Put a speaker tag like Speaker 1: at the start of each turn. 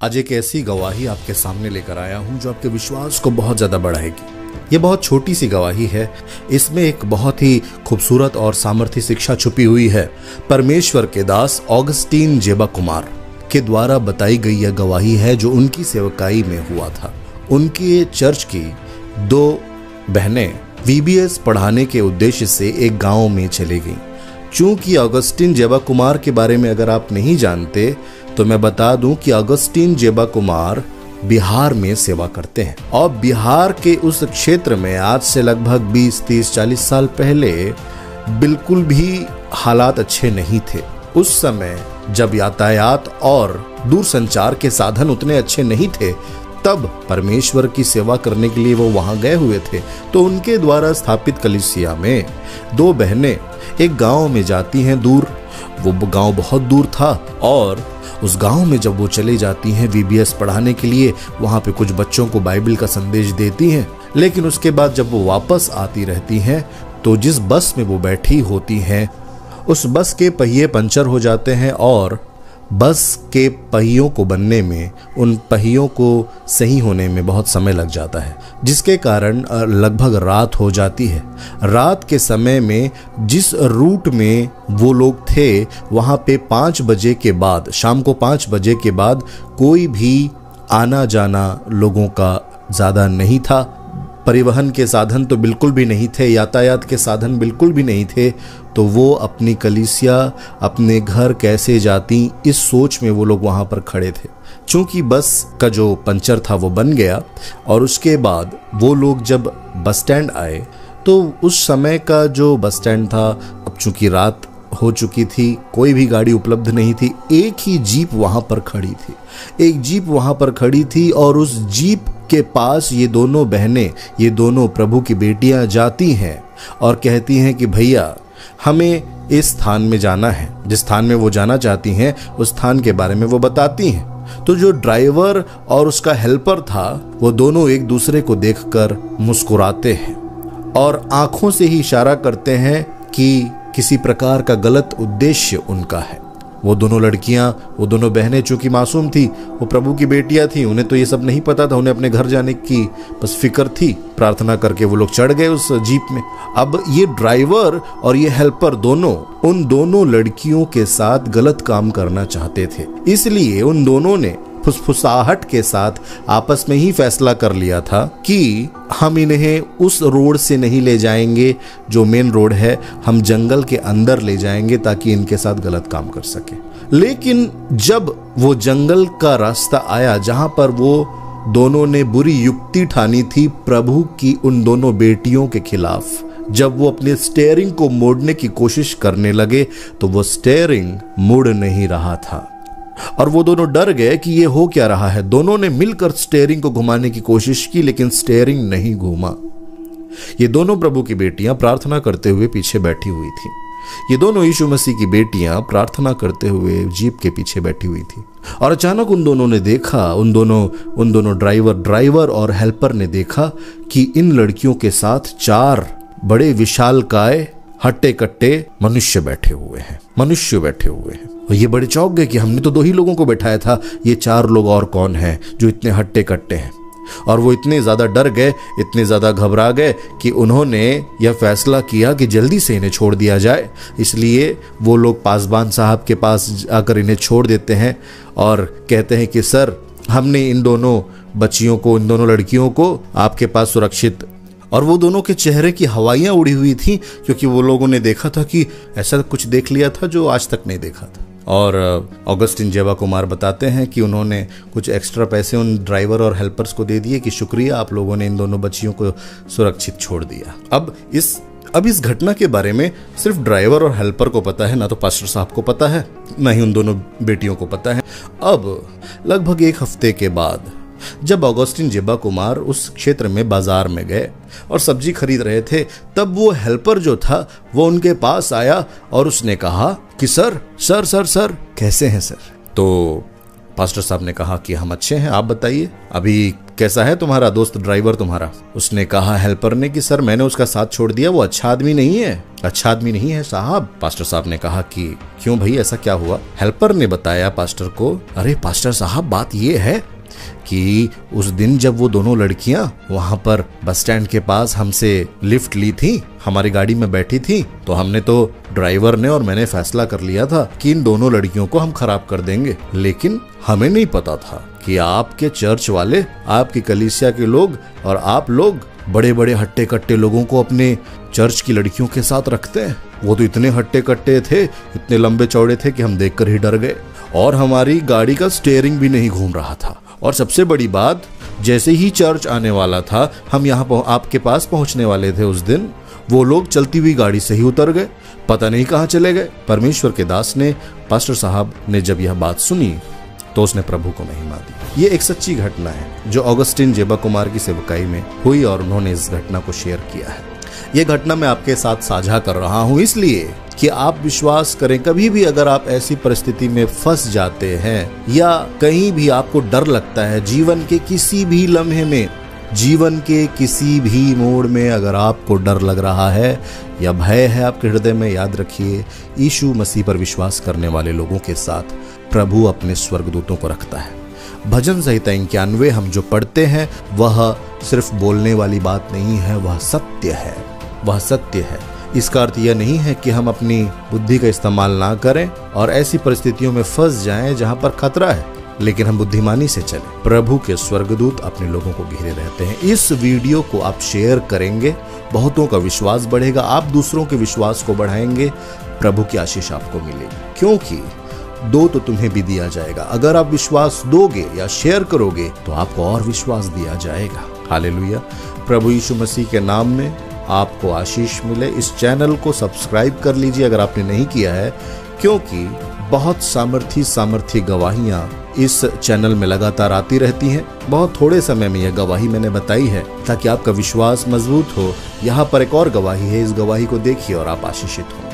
Speaker 1: आज एक ऐसी गवाही आपके सामने लेकर आया हूं जो आपके विश्वास को बहुत ज्यादा बढ़ाएगी। ये बहुत छोटी सी गवाही है, इसमें एक बहुत ही खूबसूरत और सामर्थ्य शिक्षा छुपी हुई है। परमेश्वर के दास ऑगस्टीन जेबा कुमार के द्वारा बताई गई यह गवाही है जो उनकी सेवकाई में हुआ था। उनकी चर्च की दो बहनें VBS पढ़ाने के उद्देश्य से एक गांव में चली गईं। चूंकि ऑगस्टीन जेबा कुमार के बारे में अगर आप नहीं जानते तो मैं बता दूं कि ऑगस्टीन जेबा कुमार बिहार में सेवा करते हैं और बिहार के उस क्षेत्र में आज से लगभग 20, 30, 40 साल पहले बिल्कुल भी हालात अच्छे नहीं थे। उस समय जब यातायात और दूरसंचार के साधन उतने अच्छे नहीं थे, तब परमेश्वर की सेवा करने के लिए वो वहां गए हुए थे। तो उनके द्वारा स्थापित कलीसिया में दो बहनें एक गांव में जाती हैं दूर। वो गांव बहुत दूर था और उस गांव में जब वो चली जाती हैं VBS पढ़ाने के लिए, वहां पे कुछ बच्चों को बाइबल का संदेश देती हैं। लेकिन उसके बाद जब वो वापस आती रहती हैं तो जिस बस में वो बैठी होती हैं उस बस के पहिए पंचर हो जाते हैं और बस के पहियों को बनने में, उन पहियों को सही होने में बहुत समय लग जाता है, जिसके कारण लगभग रात हो जाती है। रात के समय में जिस रूट में वो लोग थे वहाँ पे 5 बजे के बाद, शाम को 5 बजे के बाद कोई भी आना जाना लोगों का ज़्यादा नहीं था। परिवहन के साधन तो बिल्कुल भी नहीं थे, यातायात के साधन बिल्कुल भी नहीं थे। तो वो अपनी कलीसिया, अपने घर कैसे जाती, इस सोच में वो लोग वहाँ पर खड़े थे। चूंकि बस का जो पंचर था वो बन गया और उसके बाद वो लोग जब बस स्टैंड आए तो उस समय का जो बस स्टैंड था, अब चूंकि रात हो चुकी थी, कोई भी गाड़ी उपलब्ध नहीं थी। एक ही जीप वहाँ पर खड़ी थी, एक जीप वहाँ पर खड़ी थी और उस जीप के पास ये दोनों बहनें, ये दोनों प्रभु की बेटियां जाती हैं और कहती हैं कि भैया हमें इस स्थान में जाना है। जिस स्थान में वो जाना चाहती हैं उस स्थान के बारे में वो बताती हैं। तो जो ड्राइवर और उसका हेल्पर था वो दोनों एक दूसरे को देखकर मुस्कुराते हैं और आंखों से ही इशारा करते हैं कि किसी प्रकार का गलत उद्देश्य उनका है। वो दोनों लड़कियां, वो दोनों बहनें चूंकि मासूम थी, वो प्रभु की बेटियां थी, उन्हें तो ये सब नहीं पता था, उन्हें अपने घर जाने की बस फिक्र थी। प्रार्थना करके वो लोग चढ़ गए उस जीप में। अब ये ड्राइवर और ये हेल्पर दोनों उन दोनों लड़कियों के साथ गलत काम करना चाहते थे, इसलिए उन दोनों ने फुसफुसाहट के साथ आपस में ही फैसला कर लिया था कि हम इन्हें उस रोड से नहीं ले जाएंगे जो मेन रोड है, हम जंगल के अंदर ले जाएंगे ताकि इनके साथ गलत काम कर सके। लेकिन जब वो जंगल का रास्ता आया जहां पर वो दोनों ने बुरी युक्ति ठानी थी प्रभु की उन दोनों बेटियों के खिलाफ, जब वो अपने स्टीयरिंग को मोड़ने की कोशिश करने लगे तो वो स्टीयरिंग मुड़ नहीं रहा था और वो दोनों डर गए कि ये हो क्या रहा है। दोनों ने मिलकर स्टीयरिंग को घुमाने की कोशिश की लेकिन स्टीयरिंग नहीं घूमा। ये दोनों प्रभु की बेटियां प्रार्थना करते हुए पीछे बैठी हुई थी। ये दोनों यीशु मसीह की बेटियां प्रार्थना करते हुए जीप के पीछे बैठी हुई थी और अचानक उन दोनों ने देखा, उन दोनों ड्राइवर और हेल्पर ने देखा कि इन लड़कियों के साथ 4 बड़े विशालकाय हट्टे कट्टे मनुष्य बैठे हुए हैं। और ये बड़े चौंक गए कि हमने तो 2 ही लोगों को बैठाया था, ये 4 लोग और कौन हैं जो इतने हट्टे कट्टे हैं। और वो इतने ज्यादा डर गए, इतने ज्यादा घबरा गए कि उन्होंने यह फैसला किया कि जल्दी से इन्हें छोड़ दिया जाए। इसलिए वो लोग पासबान साहब के पास आकर इन्हें छोड़ देते हैं और कहते हैं कि सर, हमने इन दोनों बच्चियों को, इन दोनों लड़कियों को आपके पास सुरक्षित। और वो दोनों के चेहरे की हवाइयां उड़ी हुई थी क्योंकि वो लोगों ने देखा था कि ऐसा कुछ देख लिया था जो आज तक नहीं देखा था। और ऑगस्टीन जेबा कुमार बताते हैं कि उन्होंने कुछ एक्स्ट्रा पैसे उन ड्राइवर और हेल्पर्स को दे दिए कि शुक्रिया, आप लोगों ने इन दोनों बच्चियों को सुरक्षित छोड़ दिया। अब इस घटना के बारे में सिर्फ ड्राइवर और हेल्पर को पता है, ना तो पास्टर साहब को पता है, ना ही उन दोनों बेटियों को पता है। अब लगभग 1 हफ्ते के बाद जब ऑगस्टीन जेबा कुमार उस क्षेत्र में बाजार में गए और सब्जी खरीद रहे थे, तब वो हेल्पर जो था वो उनके पास आया और उसने कहा कि सर कैसे हैं सर। तो पास्टर साहब ने कहा कि हम अच्छे हैं, आप बताइए अभी कैसा है तुम्हारा दोस्त ड्राइवर तुम्हारा। उसने कहा हेल्पर ने कि सर मैंने उसका साथ छोड़ दिया, वो अच्छा आदमी नहीं है, अच्छा आदमी नहीं है साहब। पास्टर साहब ने कहा कि क्यों भाई ऐसा क्या हुआ। हेल्पर ने बताया पास्टर को, अरे पास्टर साहब बात ये है कि उस दिन जब वो दोनों लड़कियां वहां पर बस स्टैंड के पास हमसे लिफ्ट ली थी, हमारी गाड़ी में बैठी थी, तो हमने तो ड्राइवर ने और मैंने फैसला कर लिया था कि इन दोनों लड़कियों को हम खराब कर देंगे, लेकिन हमें नहीं पता था कि आपके चर्च वाले, आपकी कलीसिया के लोग और आप लोग बड़े बड़े हट्टे कट्टे लोगों को अपने चर्च की लड़कियों के साथ रखते हैं। वो तो इतने हट्टे कट्टे थे, इतने लंबे चौड़े थे कि हम देखकर ही डर गए, और हमारी गाड़ी का स्टीयरिंग भी नहीं घूम रहा था। और सबसे बड़ी बात, जैसे ही चर्च आने वाला था, हम यहाँ आपके पास पहुंचने वाले थे उस दिन, वो लोग चलती हुई गाड़ी से ही उतर गए, पता नहीं कहाँ चले गए। परमेश्वर के दास ने, पास्टर साहब ने जब यह बात सुनी तो उसने प्रभु को महिमा दी। ये एक सच्ची घटना है जो ऑगस्टिन जेबा कुमार की सेवकाई में हुई और उन्होंने इस घटना को शेयर किया है। ये घटना मैं आपके साथ साझा कर रहा हूँ इसलिए कि आप विश्वास करें, कभी भी अगर आप ऐसी परिस्थिति में फंस जाते हैं या कहीं भी आपको डर लगता है, जीवन के किसी भी लम्हे में, जीवन के किसी भी मोड़ में अगर आपको डर लग रहा है या भय है आपके हृदय में, याद रखिए यीशु मसीह पर विश्वास करने वाले लोगों के साथ प्रभु अपने स्वर्गदूतों को रखता है। भजन संहिता 91 हम जो पढ़ते हैं वह सिर्फ बोलने वाली बात नहीं है, वह सत्य है, वह सत्य है। इसका अर्थ यह नहीं है कि हम अपनी बुद्धि का इस्तेमाल ना करें और ऐसी परिस्थितियों में फंस जाएं जहां पर खतरा है, लेकिन हम बुद्धिमानी से चलें। प्रभु के स्वर्गदूत अपने लोगों को घेरे रहते हैं। इस वीडियो को आप शेयर करेंगे, बहुतों का विश्वास बढ़ेगा, आप दूसरों के विश्वास को बढ़ाएंगे, प्रभु की आशीष आपको मिलेगी, क्योंकि दो तो तुम्हें भी दिया जाएगा। अगर आप विश्वास दोगे या शेयर करोगे तो आपको और विश्वास दिया जाएगा। हालेलुया। प्रभु यीशु मसीह के नाम में आपको आशीष मिले। इस चैनल को सब्सक्राइब कर लीजिए अगर आपने नहीं किया है, क्योंकि बहुत सामर्थी गवाहियां इस चैनल में लगातार आती रहती हैं। बहुत थोड़े समय में यह गवाही मैंने बताई है ताकि आपका विश्वास मजबूत हो। यहाँ पर एक और गवाही है, इस गवाही को देखिए और आप आशीषित हों।